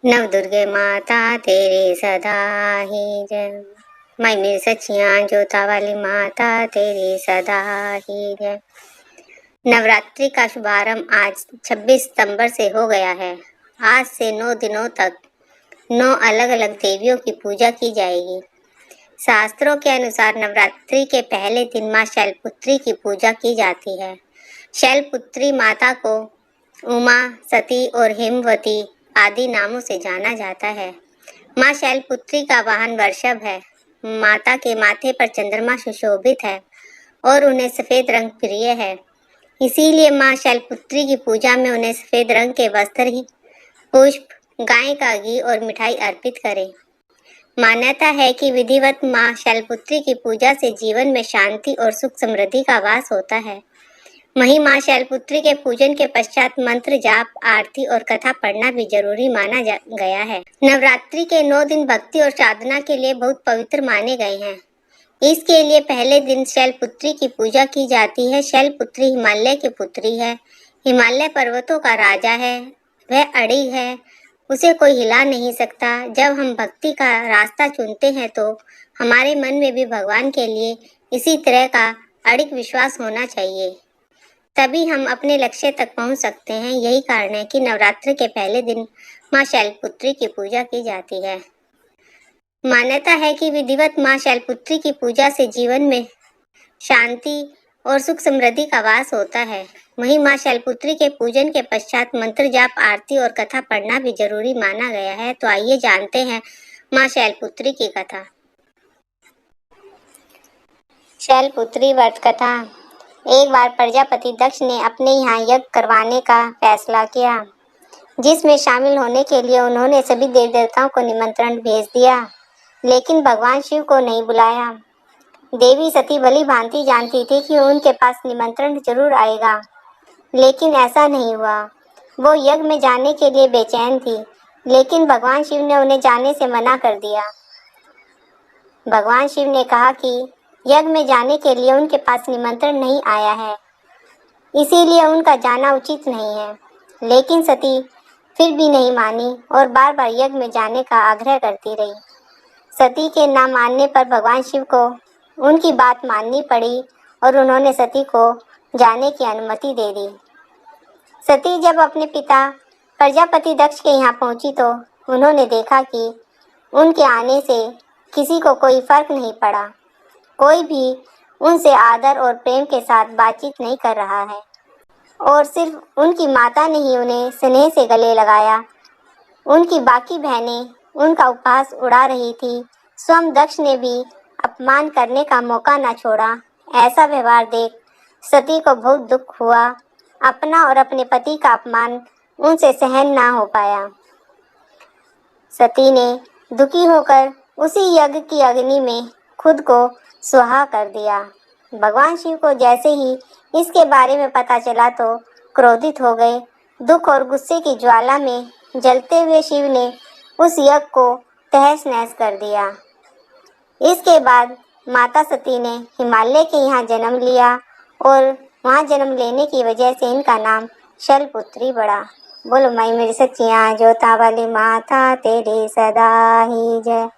नव दुर्गे माता तेरी सदा ही जय। माई मेरी सच्चियाँ जोता वाली माता तेरी सदा ही जय। नवरात्रि का शुभारंभ आज 26 सितंबर से हो गया है। आज से 9 दिनों तक 9 अलग अलग देवियों की पूजा की जाएगी। शास्त्रों के अनुसार नवरात्रि के पहले दिन माँ शैलपुत्री की पूजा की जाती है। शैलपुत्री माता को उमा, सती और हिमवती आदि नामों से जाना जाता है। माँ शैलपुत्री का वाहन वृषभ है। माता के माथे पर चंद्रमा सुशोभित है और उन्हें सफेद रंग प्रिय है। इसीलिए माँ शैलपुत्री की पूजा में उन्हें सफेद रंग के वस्त्र ही, पुष्प, गाय का घी और मिठाई अर्पित करें। मान्यता है कि विधिवत माँ शैलपुत्री की पूजा से जीवन में शांति और सुख समृद्धि का वास होता है। वहीं माँ शैलपुत्री के पूजन के पश्चात मंत्र जाप, आरती और कथा पढ़ना भी जरूरी माना गया है। नवरात्रि के 9 दिन भक्ति और साधना के लिए बहुत पवित्र माने गए हैं। इसके लिए पहले दिन शैलपुत्री की पूजा की जाती है। शैलपुत्री हिमालय की पुत्री है। हिमालय पर्वतों का राजा है। वह अड़ी है, उसे कोई हिला नहीं सकता। जब हम भक्ति का रास्ता चुनते हैं तो हमारे मन में भी भगवान के लिए इसी तरह का अड़िग विश्वास होना चाहिए, तभी हम अपने लक्ष्य तक पहुंच सकते हैं। यही कारण है कि नवरात्रि के पहले दिन माँ शैलपुत्री की पूजा की जाती है। मान्यता है कि विधिवत माँ शैलपुत्री की पूजा से जीवन में शांति और सुख समृद्धि का वास होता है। वहीं माँ शैलपुत्री के पूजन के पश्चात मंत्र जाप, आरती और कथा पढ़ना भी जरूरी माना गया है। तो आइए जानते हैं माँ शैलपुत्री की कथा। शैलपुत्री व्रत कथा। एक बार प्रजापति दक्ष ने अपने यहाँ यज्ञ करवाने का फैसला किया, जिसमें शामिल होने के लिए उन्होंने सभी देव देवताओं को निमंत्रण भेज दिया, लेकिन भगवान शिव को नहीं बुलाया। देवी सती भली भांति जानती थी कि उनके पास निमंत्रण जरूर आएगा, लेकिन ऐसा नहीं हुआ। वो यज्ञ में जाने के लिए बेचैन थी, लेकिन भगवान शिव ने उन्हें जाने से मना कर दिया। भगवान शिव ने कहा कि यज्ञ में जाने के लिए उनके पास निमंत्रण नहीं आया है, इसीलिए उनका जाना उचित नहीं है। लेकिन सती फिर भी नहीं मानी और बार बार यज्ञ में जाने का आग्रह करती रही। सती के ना मानने पर भगवान शिव को उनकी बात माननी पड़ी और उन्होंने सती को जाने की अनुमति दे दी। सती जब अपने पिता प्रजापति दक्ष के यहाँ पहुंची तो उन्होंने देखा कि उनके आने से किसी को कोई फर्क नहीं पड़ा। कोई भी उनसे आदर और प्रेम के साथ बातचीत नहीं कर रहा है और सिर्फ उनकी माता ने ही उन्हें स्नेह से गले लगाया। उनकी बाकी बहनें उनका उपहास उड़ा रही थी। स्वयं दक्ष ने भी अपमान करने का मौका न छोड़ा। ऐसा व्यवहार देख सती को बहुत दुख हुआ। अपना और अपने पति का अपमान उनसे सहन ना हो पाया। सती ने दुखी होकर उसी यज्ञ की अग्नि में खुद को सुहा कर दिया। भगवान शिव को जैसे ही इसके बारे में पता चला तो क्रोधित हो गए। दुख और गुस्से की ज्वाला में जलते हुए शिव ने उस यज्ञ को तहस नहस कर दिया। इसके बाद माता सती ने हिमालय के यहाँ जन्म लिया और वहाँ जन्म लेने की वजह से इनका नाम शैलपुत्री पड़ा। बोलो माई मेरी सच्चियाँ जोता वाली माता तेरी सदा ही जय।